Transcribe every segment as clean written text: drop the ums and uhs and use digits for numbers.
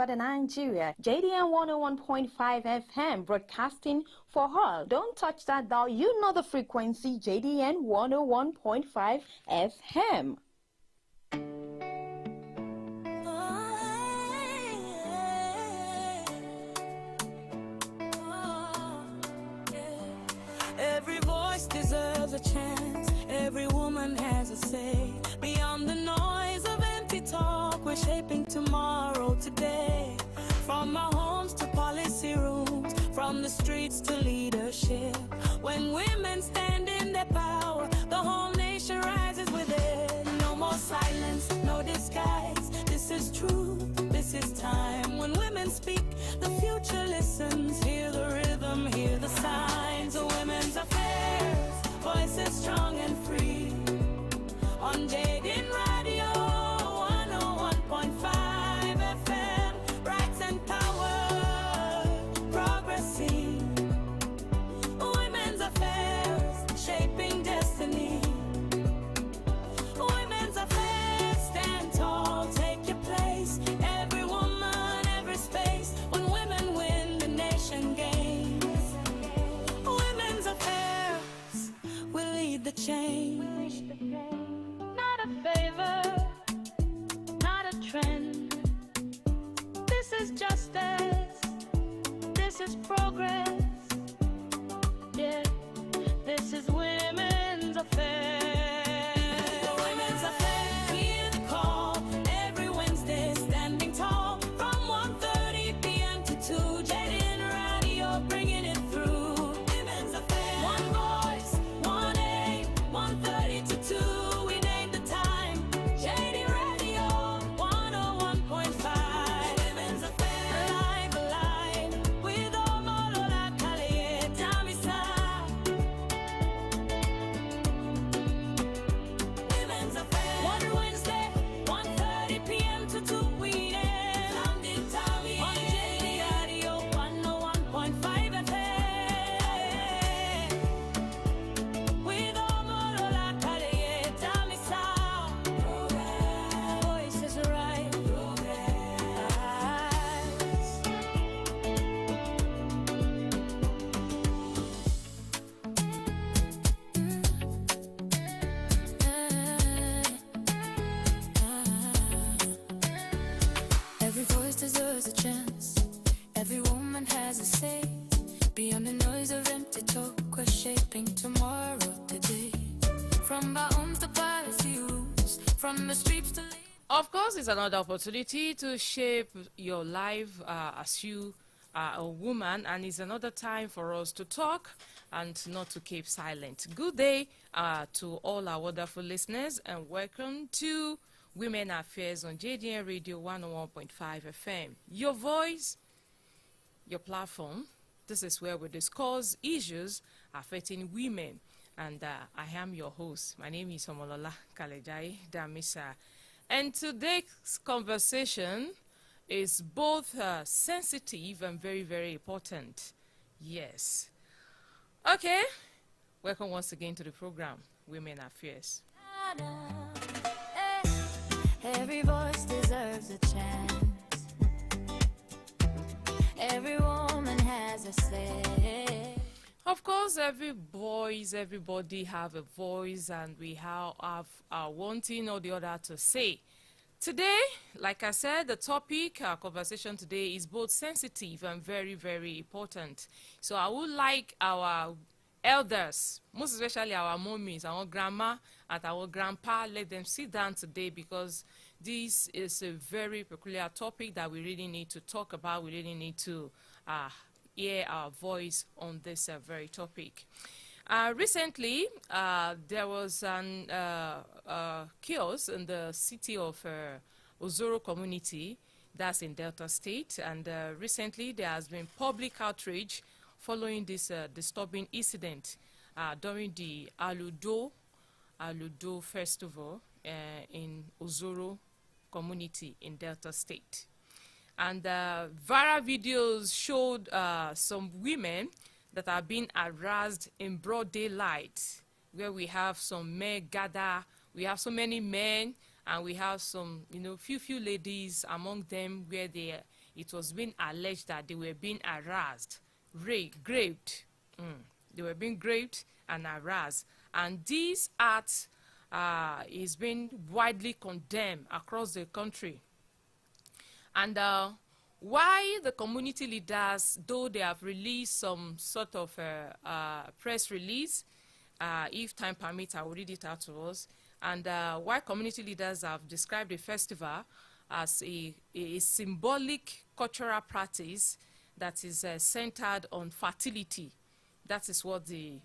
Ibadan, Nigeria. JDN 101.5 FM broadcasting for all. Don't touch that dial. You know the frequency, JDN 101.5 FM. Every voice deserves a chance. Every woman has a say. Beyond the noise of empty talk, we're shaping tomorrow today. From our homes to policy rooms, from the streets to leadership. When women stand in their power, the whole nation rises with it. No more silence, no disguise. This is truth, this is time. When women speak, the future listens. Hear the rhythm, hear the signs of women's affairs. Voices strong and free. On Jaden Radio 101.5 FM. Rights and power, progressing. Women's affairs, shaping destiny. Women's affairs, stand tall, take your place. Every woman, every space. When women win, the nation gains. Women's affairs will lead the change. Not a favor, not a trend. This is justice, this is progress. Yeah, this is women's affairs. Women's affairs, hear the call. Every Wednesday, standing tall. From 1:30 p.m. to 2, JDN Radio, bringing it through. Women's affairs, one voice, one aim. 1:30 to 2, we name the time. JD Radio 101.5. Women's affairs, alive, alive. With Omolola Kale Damisa. Women's affairs, one Wednesday, 1:30 p.m. to 2, we name. Landing Tommy on JD Radio 101.5 FM. With Omolola Kale Damisa. Voice is right. Every voice deserves a chance. Every woman has a say. Beyond the noise of empty talk, we're shaping tomorrow today. From our homes to policy rules, from the streets to Of course, it's another opportunity to shape your life as you are a woman, and it's another time for us to talk and not to keep silent. Good day to all our wonderful listeners, and welcome to Women Affairs on JDN Radio 101.5 FM. Your voice, your platform. This is where we discuss issues affecting women, and I am your host. My name is Omolola Kalejai Damisa. And today's conversation is both sensitive and very, very important. Yes. Okay. Welcome once again to the program, Women Affairs. Every voice deserves a chance. Every woman has a say. Of course, everybody have a voice, and we have one thing or the other to say. Today, like I said, the topic, our conversation today is both sensitive and very, very important. So I would like our elders, most especially our mommies, our grandma and our grandpa, let them sit down today, because this is a very peculiar topic that we really need to talk about. We really need to hear our voice on this very topic. Recently, there was an chaos in the city of Ozoro community, that's in Delta State, and recently there has been public outrage following this disturbing incident during the Aludo festival in Ozoro community in Delta State. And viral videos showed some women that are being harassed in broad daylight, where we have some men gather, we have so many men, and we have some, few ladies among them, where they it was being alleged that they were being harassed, raped. They were being raped and harassed. And this act is being widely condemned across the country. And why the community leaders, though they have released some sort of press release, if time permits, I will read it out to us. And why community leaders have described the festival as a symbolic cultural practice that is centered on fertility. That is what the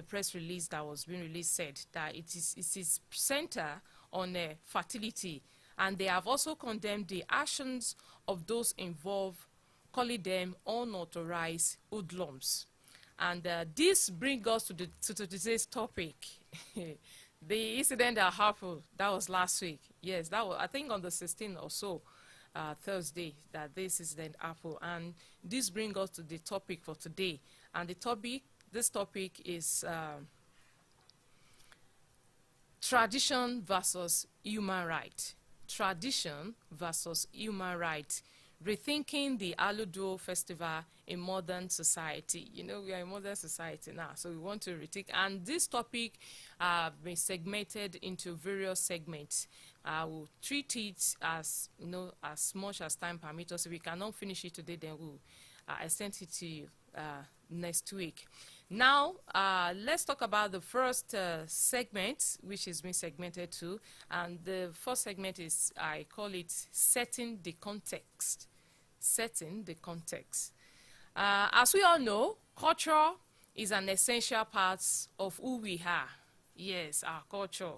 press release that was being released said, that it is centered on fertility. And they have also condemned the actions of those involved, calling them unauthorized hoodlums. And this brings us to today's topic. The incident that happened, that was last week. Yes, that was, I think, on the 16th or so, Thursday, that this incident happened. And this brings us to the topic for today. And this topic is tradition versus human right. Tradition versus human right. Rethinking the Aludo Festival in modern society. You know, we are in modern society now, so we want to rethink. And this topic been segmented into various segments. We'll treat it as, you know, as much as time permits us. If we cannot finish it today, then we'll extend it to you next week. Now, let's talk about the first segment, which has been segmented to. And the first segment is, I call it setting the context. Setting the context. As we all know, culture is an essential part of who we are. Yes, our culture.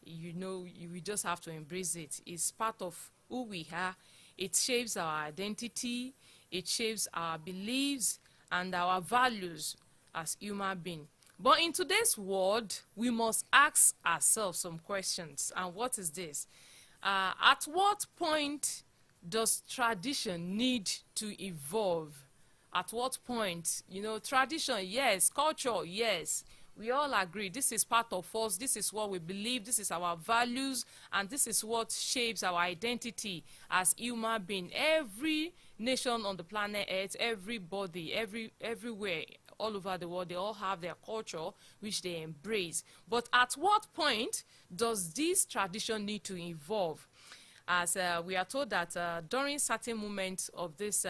You know, we just have to embrace it. It's part of who we are. It shapes our identity. It shapes our beliefs and our values as human beings. But in today's world, we must ask ourselves some questions. And what is this? At what point does tradition need to evolve? At what point? You know, tradition, yes. Culture, yes. We all agree this is part of us, this is what we believe, this is our values, and this is what shapes our identity as human beings. Every nation on the planet Earth, everybody, everywhere, all over the world, they all have their culture which they embrace. But at what point does this tradition need to evolve? As we are told that during certain moments of this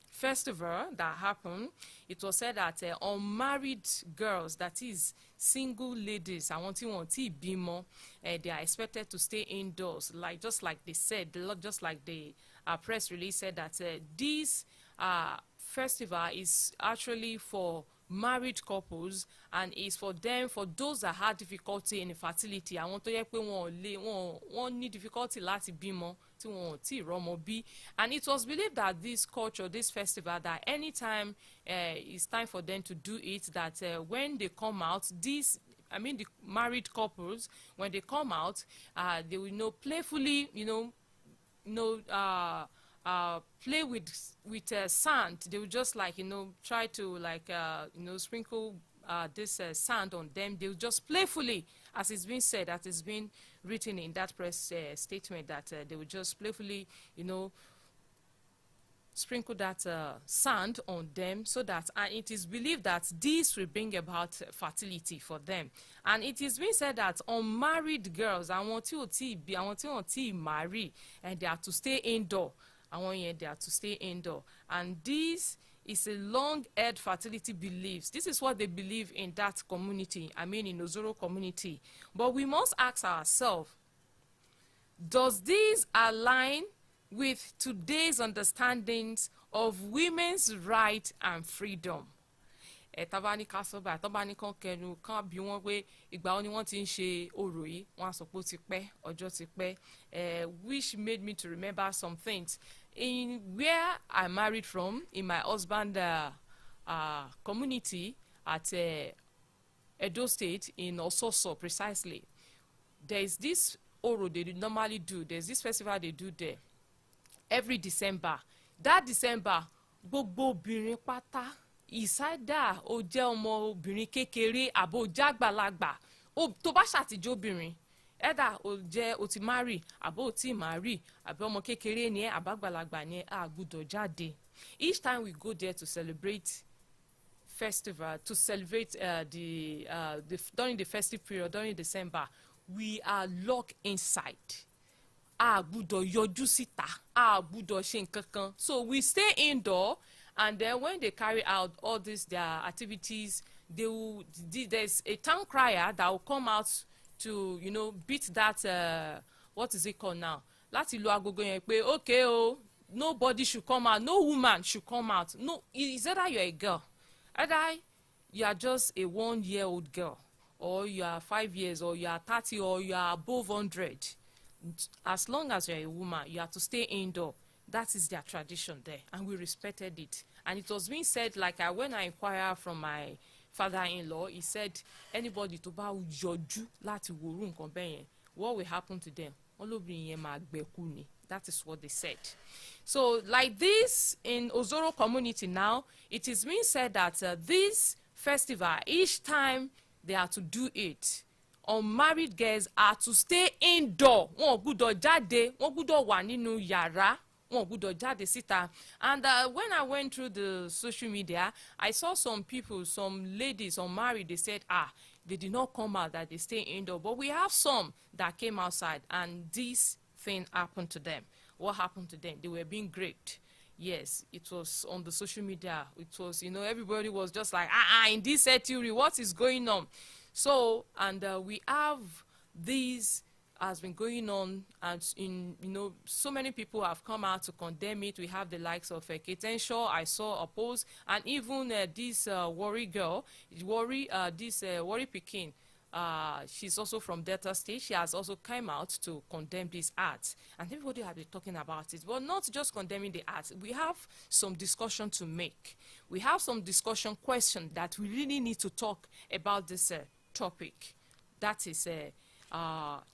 festival that happened, it was said that unmarried girls, that is single ladies, bimo, they are expected to stay indoors, like just like they said, just like the press release said that this festival is actually for married couples and is for them, for those that have difficulty in infertility. I want to one need difficulty láti bímọ tí wọ́n ti rọ́mọ bí. And it was believed that this culture, this festival, that anytime it's time for them to do it, that when they come out, the married couples, when they come out, they will playfully, play with sand. They will just try to sprinkle this sand on them. They will just playfully, as it's been said, that it's been written in that press statement, that they will just playfully, sprinkle that sand on them, so that, and it is believed that this will bring about fertility for them. And it is being said that unmarried girls, I want to marry, and they are to stay indoor. They are to stay indoor. And this is a long-held fertility beliefs. This is what they believe in that community, in Ozoro community. But we must ask ourselves, does this align with today's understandings of women's rights and freedom? Tabani kasoba, tabani kan kenu kan bi wọ́n pé ìgbà wo ni wọ́n ti ń ṣe orò yìí, wọ́n sọ pé ó ti pẹ́, ọjọ́ ti pẹ́, which made me to remember some things. In where I married from, in my husband community at Edo State, in Ososo precisely, there is this oro they normally do. There's this festival they do there every December. That December, gbogbo obìnrin pátá, ìsádà ó jẹ́ ọmọ obìnrin kékeré àbò jágbàlagbà, tó bá ṣàtijọ́ obìnrin, either o jẹ́ o ti marry àbí o ti marry àbí ọmọ kékeré ni ẹ́ àbágbàlagbà ni ẹ́ a gbọ́dọ̀ jáde. Each time we go there to celebrate festival, to celebrate during the festive period, during December, we are locked inside. A gbọ́dọ̀ yọjú síta, a gbọ́dọ̀ ṣe nǹkankan. So we stay indoor, and then when they carry out all these their activities, there's a town crier that will come out to, you know, beat that what is it called now? Láti lu agogo yẹn pé okay o, nobody should come out, no woman should come out. No, it's either you're a girl, either you are just a 1-year-old girl, or you are 5 years, or you are 30, or you are above 100. As long as you're a woman, you have to stay indoor. That is their tradition there, and we respected it. And it was being said, like when I inquired from my father-in-law, he said anybody tó bá yọjú láti wòrú nǹkan bẹ́ẹ̀ yẹn, what will happen to them? Olóbìnrin yẹn máa gbẹ̀kú ni. That is what they said. So like this in Ozoro community now, it is being said that this festival, each time they are to do it, unmarried girls are to stay indoor. Wọn gbọ́dọ̀ jáde, wọn gbọ́dọ̀ wà nínú yàrá, wọn gbọ́dọ̀ jáde síta. And when I went through the social media, I saw some people, some ladies unmarried, they said, they did not come out, that they stay indoor. But we have some that came outside, and this thing happened to them. What happened to them? They were being raped. Yes, it was on the social media. It was, you know, everybody was just like, in this theory, what is going on? So, and we have these has been going on, and you know, so many people have come out to condemn it. We have the likes of Kate Shaw, I saw a post, and even this Worry girl, Worry Pekin. She's also from Delta State. She has also come out to condemn these acts, and everybody has been talking about it. But not just condemning the acts. We have some discussion to make. We have some discussion question that we really need to talk about this topic. That is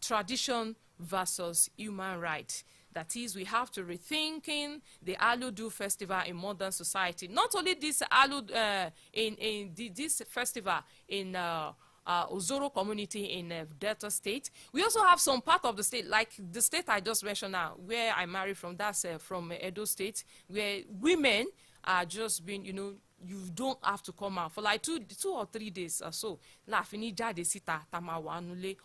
tradition versus human rights. That is, we have to rethinking the Aludu festival in modern society. Not only this this festival in Ozoro community in Delta State. We also have some part of the state, like the state I just mentioned now, where I married from, that's from Edo State, where women are just being, you know, you don't have to come out for like two or 3 days or so.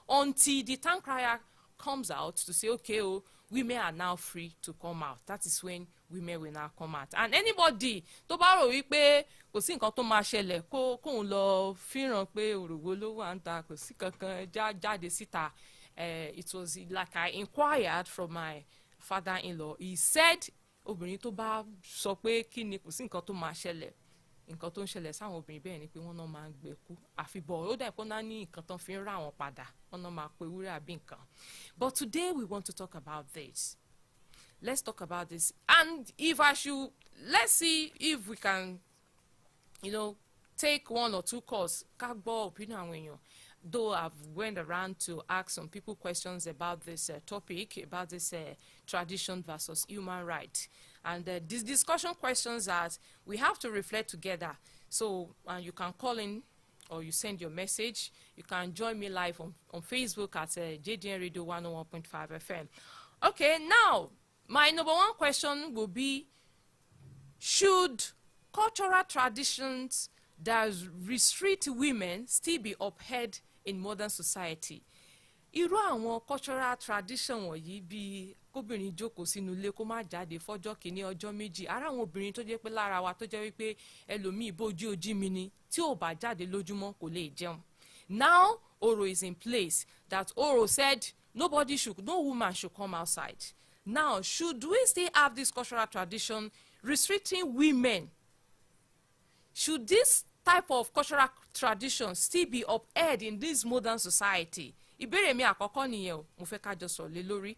Until the town crier comes out to say, okay, oh, women are now free to come out. That is when women will now come out. And anybody tó bá rò wípé kò sí nǹkan tó máa ṣẹlẹ̀ kóun lọ fíràn pé òrògbó ló wà ń ta, kò sí kankan jáde síta. It was like I inquired from my father-in-law. He said obìnrin tó bá sọ pé kí ni kò sí nǹkan tó máa ṣẹlẹ̀, nǹkan tó ń ṣẹlẹ̀ sáwọn obìnrin bẹ́ẹ̀ ni pé wọ́n náà máa ń gbẹ̀kú. Àfibọ̀ ó dà pé náà ní nǹkan tó fi ń rà wọ́n padà, wọ́n náà máa pe wúrẹ́ àbí nǹkan. But today we want to talk about this. Let's talk about this. And if I should, let's see if we can, you know, take 1 or 2 calls. Ká gbọ́ opinion àwọn èèyàn. Though I've went around to ask some people questions about this topic, about this tradition versus human rights. And these discussion questions that we have to reflect together. So you can call in or you send your message. You can join me live on Facebook at JDN Radio 101.5 FM. Okay, now, my number 1 question will be, should cultural traditions that restrict women still be upheld in modern society? Irú àwọn cultural tradition wọ̀nyí bíi kóbìnrin jókòó sínú ilé kó má jáde fọ́jọ́ kìíní ọjọ́ méjì, ara àwọn obìnrin tó jẹ́ pé lára wa tó jẹ́ wípé ẹlòmíì bójú ojí mi ni tí ò bá jáde lójúmọ́ kò lè jẹun. Now Oro is in place, that Oro said no woman should come outside. Now, should we still have this cultural tradition restricting women? Should this type of cultural tradition still be upheld in this modern society? Ìbéèrè mi àkọ́kọ́ nìyẹn o, mo fẹ́ ká jọ sọ̀rọ̀ lé lórí.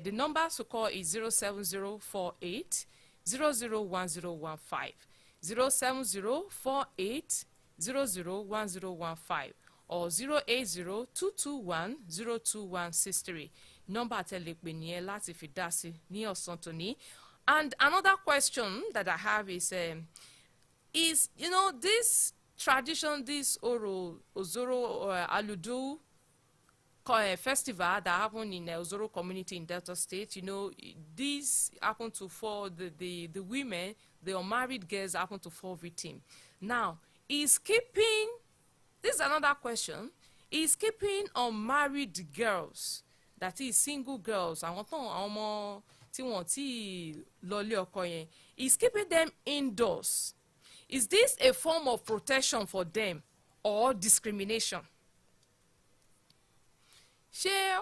The number to call is 07048 001015, 07048 001015, or 08022102163. Number tẹ̀lépè nìyẹn láti fi dá sí ní ọ̀sán tòní. And another question that I have is, you know, this tradition, this Ozoro Aludu festival that happened in Ozoro community in Delta State. You know, this happened to fall, the women, the unmarried girls happened to fall victim. Now, is keeping, this is another question, is keeping unmarried girls, that is single girls, is keeping them indoors, is this a form of protection for them or discrimination? Ṣé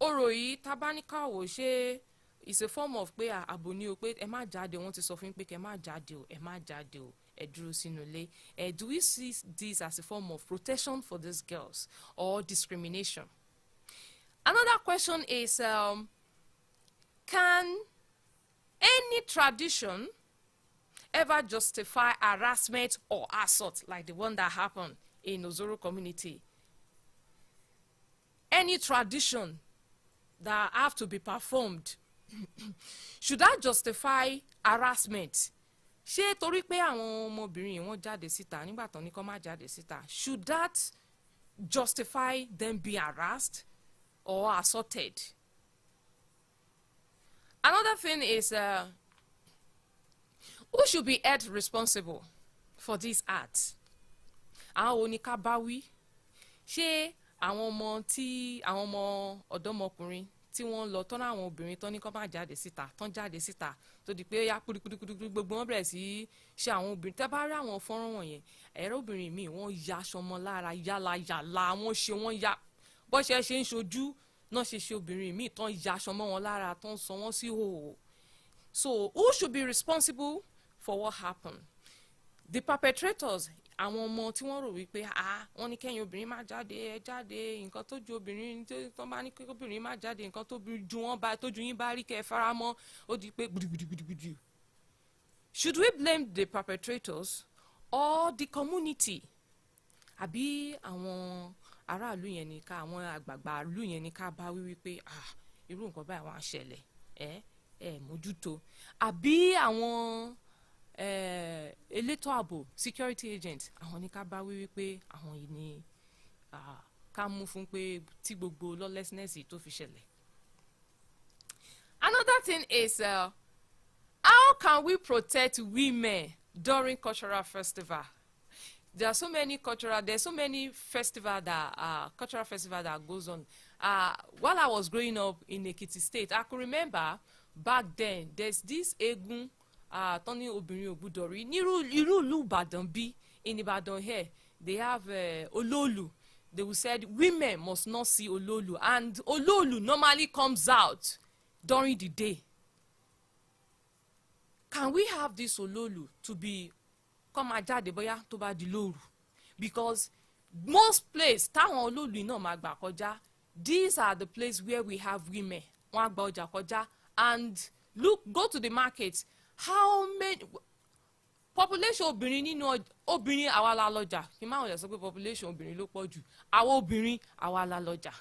ọ̀rọ̀ yìí tabanika wò ṣé is a form of pé àbòní o pé ẹ má jáde, wọ́n ti sọ fún pé kẹ́ má jáde o, ẹ má jáde o, ẹ dúró sínú ilé. Do we see this as a form of protection for these girls or discrimination? Another question is, can any tradition ever justify harassment or assault like the one that happened in Ozoro community? Any tradition that have to be performed, should that justify harassment? Ṣé torí pé àwọn ọmọbìnrin wọ́n jáde síta nígbà tán ní kó má jáde síta, should that justify them being harassed or assaulted? Another thing is, who should be held responsible for this act? Àwọn oníkábáwí, ṣé àwọn ọmọ ọ̀dọ́mọkùnrin tí wọ́n lọ tọ́nà àwọn obìnrin tán ní kó má jáde síta, tán jáde síta tó di pé yá kúrúkúrúkúrú gbogbo wọn bẹ̀rẹ̀ sí ṣe àwọn obìnrin tẹ́ bá rí àwọn fọ́nrán wọ̀nyẹn, ẹ̀rọ obìnrin míì wọ́n ya aṣọ ọmọ lára yálà wọ́n ṣe wọ́n ya bó ṣe ń ṣojú náà ṣe obìnrin míì tán ya aṣọ mọ́ wọn lára tán sọ wọ́n sí hòhò. So who should be responsible for what happened? The perpetrators, àwọn ọmọ tí wọ́n rò wípé wọ́n ní kẹ́yìn obìnrin má jáde, ẹ jáde, nǹkan tó ju obìnrin tó bá ní kẹ́yìn obìnrin má jáde, nǹkan tó ju wọ́n bá tó ju yín bá rí kẹ́ ẹ fara mọ́, ó di pé gbùdùgbùdùgbùdù. Should we blame the perpetrators or the community? Àbí àwọn aráàlú yẹn ní ká, àwọn àgbààgbà ìlú yẹn ní ká bá wí wípé irú nǹkan báyìí wọ́n á ṣẹlẹ̀, mójútó. Àbí àwọn elétò ààbò security agent, àwọn ní ká bá wí wípé àwọn yìí ní ká mú fún pé tí gbogbo lawlessness tó fi ṣẹlẹ̀. Another thing is, how can we protect women during cultural festival? There's so many cultural festival that goes on. While I was growing up in Ekiti State, I could remember back then there's this egun Tony obìnrin ògbúdọ̀ rí irú ìlú Ìbàdàn bí, in Ìbàdàn here they have Olóòlù. They will say women must not see Olóòlù, and Olóòlù normally comes out during the day. Can we have this Olóòlù to be come jáde bóyá tó bá di lóru? Because most places táwọn Olóòlù náà máa gbà kọjá, these are the places where we have women wọ́n á gba ọjà kọjá, and go to the market. How many population obìnrin nínú obìnrin àwa la lọ́jà, kí n máa wọlé sọ pé population obìnrin ló pọ̀ jù, àwọn obìnrin àwa la lọ́jà,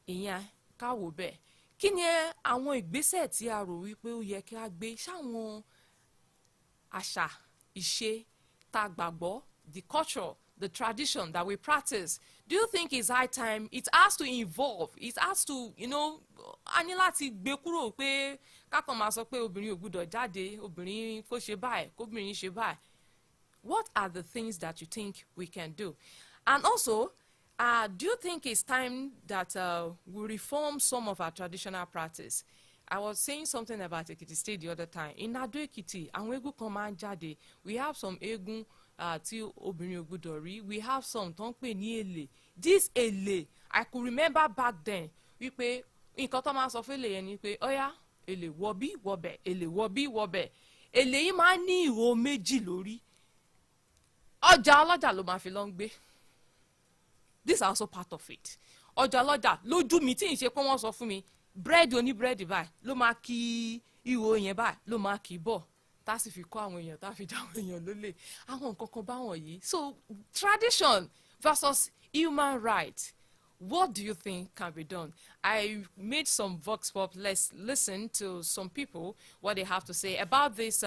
ìyẹn ká wò bẹ́ẹ̀. Kí ni àwọn ìgbésẹ̀ tí a rò wípé ó yẹ kí a gbé, ṣáwọn àṣà ìṣe tá gbàgbọ́, the culture, the tradition that we practice, do you think it's high time it has to evolve, it has to, a ní láti gbé kúrò pé kákan máa sọ pé obìnrin ò gbúdọ̀ jáde, obìnrin kó ṣe báyìí, kóbìnrin ṣe báyìí? What are the things that you think we can do? And also, do you think it's time that we reform some of our traditional practice? I was saying something about Ekiti State the other time. In Ado Ekiti, àwọn eégún kan máa ń jáde. We have some eégún tí obìnrin ò gbúdọ̀ rí. We have some tó ń pè ní èlé. This èlé, I could remember back then wípé nǹkan tó máa sọ fún èlé yẹn ni pé ọ̀yá èlé wọ̀bí wọ̀bẹ̀, èlé wọ̀bí wọ̀bẹ̀. Èlé yìí máa ń ní ìwo méjì lórí. Ọjà ọlọ́jà ló máa fi lọ ń gbé. This is also part of it. Ọjà ọlọ́jà lójú mi tí n ṣe pé wọ́n sọ fún mi, búrẹ́dì oníbúrẹ́dì báyìí ló máa kí ìwo yẹn báyìí ló máa kì í bọ̀, tá a sì fi kọ́ àwọn èèyàn, tá a fi dá àwọn èèyàn lólè, àwọn nǹkan kan báwọn yìí. So tradition versus human right, What do you think can be done? I made some vox pop. Let's listen to some people what they have to say about this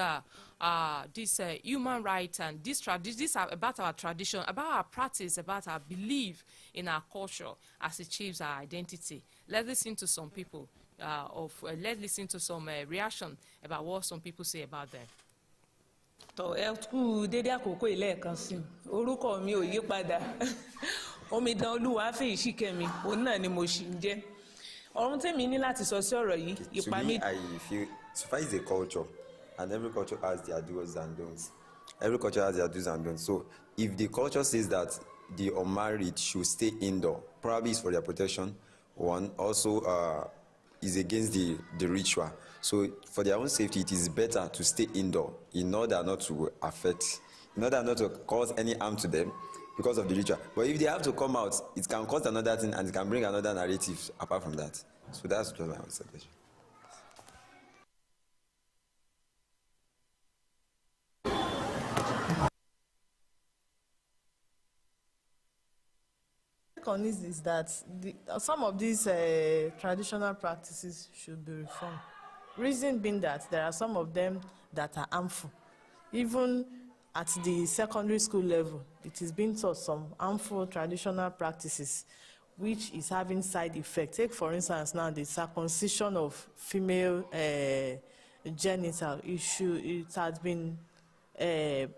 human rights and this are about our tradition, about our practice, about our belief in our culture as it shapes our identity. Let's listen to some people let's listen to some reaction about what some people say about them. tó ẹ kú dédé àkókò ilé ẹ̀kan sí orúkọ mi ò yí padà Omidan Olúwafẹ́yì Ṣìkẹ́mi òun náà ni mo ṣì ń jẹ́ ọ̀run tèmi ní láti sọ sí ọ̀rọ̀ yìí ipa mi. I feel Sufa is a culture and every culture has their do's and don'ts. Every culture has their do's and don'ts. So if the culture says that the unmarried should stay indoor, probably it's for their protection. One also is against the ritual. So for their own safety, it is better to stay indoor in order not to affect, in order not to cause any harm to them because of the ritual. But if they have to come out, it can cause another thing and it can bring another narrative apart from that. So that's just my own suggestion. On this is that some of these traditional practices should be reformed. Reason being that there are some of them that are harmful. Even at the secondary school level, it is being taught some harmful traditional practices, which is having side effects. Take, for instance, now the circumcision of female genital issue. It has been, it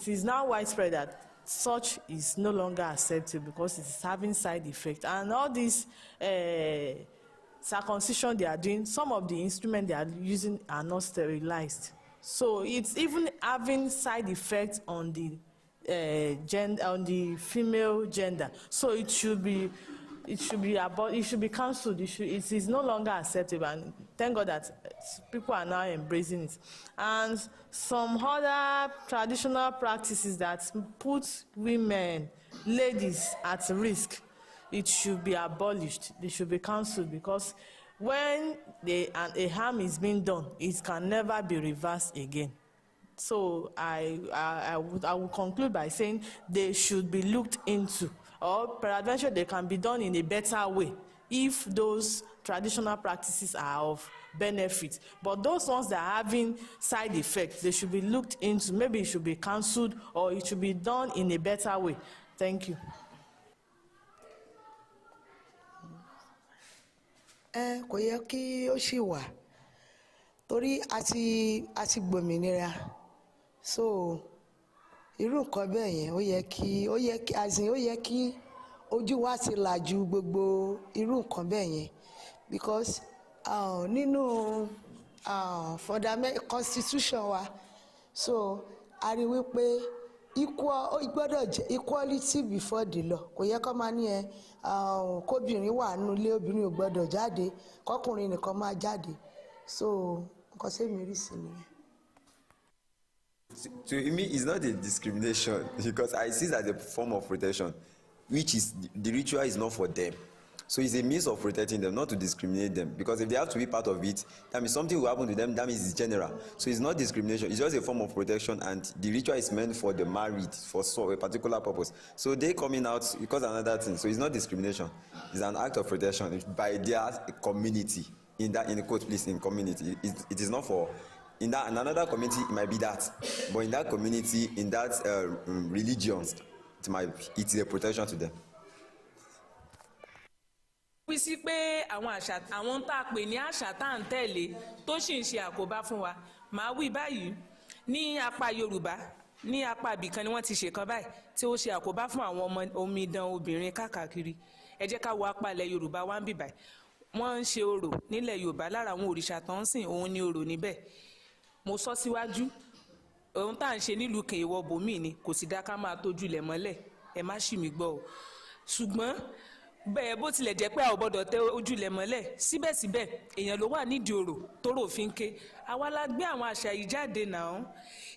is now widespread that such is no longer acceptable because it is having side effects. And all these circumcision they are doing, some of the instruments they are using are not sterilized. So it's even having side effects on the on the female gender. So it should be cancelled. It is no longer acceptable, and thank God that people are now embracing it. And some other traditional practices that put women, ladies at risk, it should be abolished. They should be cancelled, because when a harm is being done, it can never be reversed again. So I would conclude by saying they should be looked into, or peradventure they can be done in a better way if those traditional practices are of benefit. But those ones that are having side effects, they should be looked into. Maybe it should be cancelled, or it should be done in a better way. Thank you. Kò yẹ kí ó ṣì wà torí a ti gbòmìnira, so irú nǹkan bẹ́ẹ̀ yẹn ó yẹ kí ojú wa ti là ju gbogbo irú nǹkan bẹ́ẹ̀ yẹn, because nínú fundamental constitution wa, so a rí wípé gbọ́dọ̀ jẹ́ equality before the law. Kò yẹ kó máa ní kóbìnrin wà nínú ilé, obìnrin ò gbọ́dọ̀ jáde, kọkùnrin nìkan máa jáde. So nǹkan sẹ́mi rí sí nìyẹn. To me, it's not a discrimination, because I see it as a form of protection, which is the ritual is not for them. So it's a means of protecting them, not to discriminate them. Because if they have to be part of it, that means something will happen to them, that means it's general. So it's not discrimination, it's just a form of protection, and the ritual is meant for the married, for a particular purpose. So they coming out because another thing. So it's not discrimination, it's an act of protection by their community. In the quote, please, in community. It is not for, in another community, it might be that. But in that community, in that religion, it's a protection to them. wí sí pé àwọn tá a pè ní àṣà tá à ń tẹ̀lé tó sì ń ṣe àkóbá fún wa. Màá wí báyìí, ní apá Yorùbá, ní apá ibìkan ni wọ́n ti ṣèkan báyìí tí ó ṣe àkóbá fún àwọn omidan obìnrin káàkiri. Ẹ jẹ́ ká wo apá ilẹ̀ Yorùbá wá ń bì báyìí. Wọ́n ń ṣe orò nílẹ̀ Yorùbá, lára àwọn òrìṣà tó ń sìn òun ni orò níbẹ̀. Mo sọ síwájú, ohun tá à ń ṣe nílùú kan ìwọ bòmíì ni, kò sì dá ká máa tójú ilẹ̀ mọ́lẹ̀, ẹ má ṣì mí gbọ́ o. Ṣùgbọ́n bẹ́ẹ̀ bó tilẹ̀ jẹ́ pé a ò gbọ́dọ̀ tẹ ojúlẹ̀ mọ́lẹ̀, síbẹ̀síbẹ̀ èèyàn ló wà nídìí orò tóró fi ń ké. Àwa la gbé àwọn àṣà yìí jáde náà.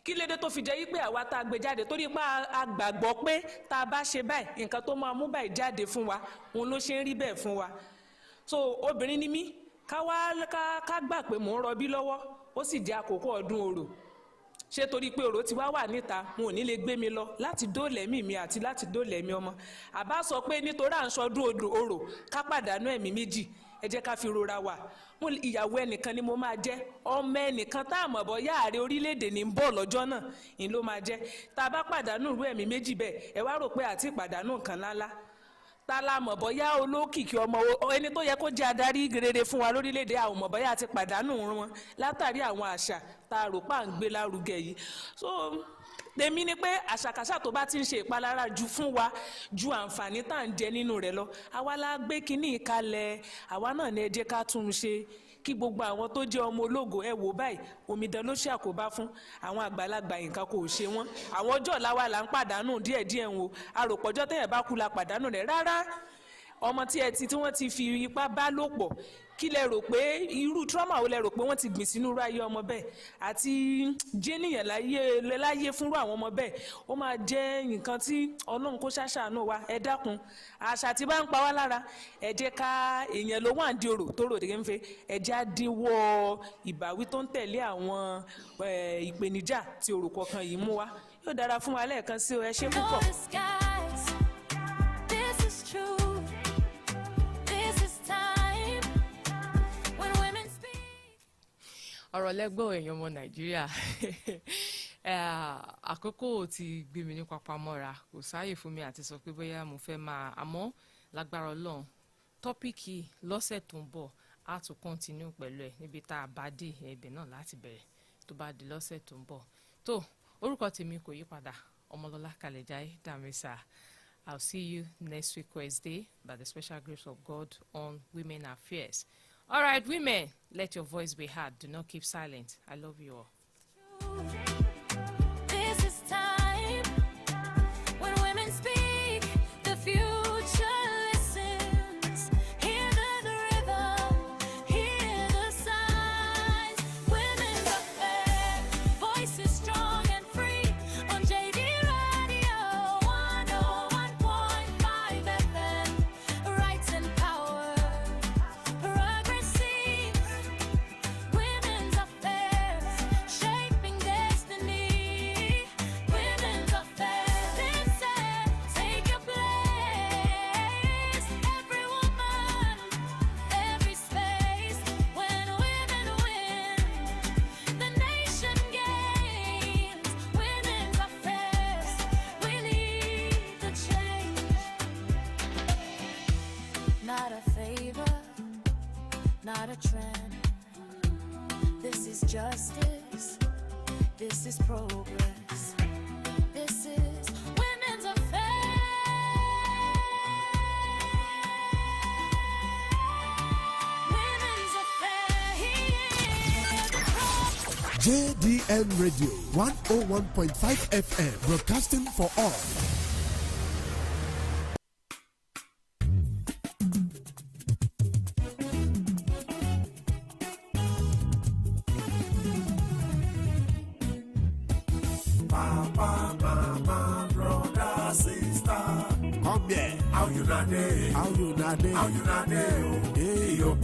Kí lédè tó fi jẹ́ wípé àwa tá a gbé jáde torí pé a gbàgbọ́ pé tá a bá ṣe báyìí nǹkan tó máa mú báyìí jáde fún wa, òun ló ṣe ń rí bẹ́ẹ̀ fún wa. So obìnrin ni mí, ká gbà pé mò ń rọbí lọ́wọ́, ó sì jẹ́ àkókò ọdún orò. ṣé torí pé ọ̀rọ̀ ti wá wà níta wọn ò ní lè gbé mi lọ láti dóòlà ẹ̀mí mi àti láti dóòlà ẹ̀mí ọmọ? àbá sọ pé nítorí à ń sọdún orò ká pàdánù ẹ̀mí méjì, ẹ jẹ́ ká fi rora wà. ìyàwó ẹnìkan ni mo máa jẹ́, ọmọ ẹnìkan tá a mọ̀ bọ́ yáàrá orílẹ̀-èdè ní ń bọ̀ lọ́jọ́ náà ń ló máa jẹ́. tá a bá pàdánù irú ẹ̀mí méjì bẹ́ẹ̀, ẹ wá rò pé àti ìpàdánù nǹkan ńláńlá. tá a la mọ̀ bọ́ yá olókìkí ọmọ ẹni tó yẹ kó jẹ́ adarí rere fún wa lórílẹ̀-èdè, àwọn mọ̀ bọ́ yá àti pàdánù wọn látàrí àwọn àṣà tá a rò pà ń gbé lárugẹ yìí. so tèmi ni pé àṣàkáṣà tó bá ti ń ṣe ìpalára ju fún wa ju àǹfààní tá à ń jẹ nínú rẹ̀ lọ, àwa la gbé kínní ìkalẹ̀, àwa náà ní ẹ jẹ́ ká tún un ṣe kí gbogbo àwọn tó jẹ́ ọmọ ológo ẹ wò báyìí omidan ló ṣe àkóbá fún àwọn àgbàlagbà, nǹkan kò ṣe wọ́n. àwọn ọjọ́ ọ̀la wa là ń pàdánù díẹ̀díẹ̀ ń wo, àròpọ̀jọ́ tẹ̀yẹ̀ bá kú la pàdánù rẹ̀ rárá. ọmọ tí wọ́n ti fi ipá bá lò pọ̀, kí lẹ rò pé irú trauma wo lẹ rò pé wọ́n ti gbìn sínú ayé ọmọ bẹ́ẹ̀, àti jẹ́nìyàn láyé fúnrú àwọn ọmọ bẹ́ẹ̀, ó máa jẹ́ nǹkan tí Ọlọ́run kó ṣàṣàánú wa. ẹ dákun, àṣà tí bá ń pa wá lára, ẹ jẹ́ ká èèyàn ló wà ń di orò tó rò dé ń fẹ́, ẹ jẹ́ á dínwọ́ ìbáwí tó ń tẹ̀lé àwọn ìpèníjà tí orò kọ̀ọ̀kan yìí mú wá. yóò dára fún wa lẹ́ẹ̀kan sí o, ẹ ṣé púpọ̀. ọ̀rọ̀ lẹ́gbọ̀n èèyàn ọmọ Nàìjíríà àkókò ti gbé mi ní papamọ́ra, kò sáàyè fún mi àti sọ pé bóyá mo fẹ́ máa, àmọ́ lágbára Ọlọ́run tọ́píìkì lọ́sẹ̀ tó ń bọ̀ á tún kọ́ntínú pẹ̀lú ẹ̀ níbi tá a bá dé ẹ̀bẹ̀ náà láti bẹ̀rẹ̀ tó bá di lọ́sẹ̀ tó ń bọ̀. tó orúkọ tèmi kò yí padà, Ọmọlọ́lá Kalejaye Damisa. I'll see you next week Wednesday by the special grace of God on Women Affairs. All right, women, let your voice be heard. Do not keep silent. I love you all. This is time when women speak, the future listens. Hear the rhythm, hear the signs. Women's affair, voices strong and free on JD Radio 101.5 FM. Rights and power, progressive. Women's affairs, shaping destiny. Women's affairs, listen, take your place. Every woman, every space. When women win, the nation gains. Women's affairs, we lead the change. Not a favor, not a trend. This is justice, this is progress. This is women's affairs. Women's affairs. JDN Radio 101.5 FM, broadcasting for all. Brother, sister, Come here. how you not there? How you not there? How you not there? Hey, your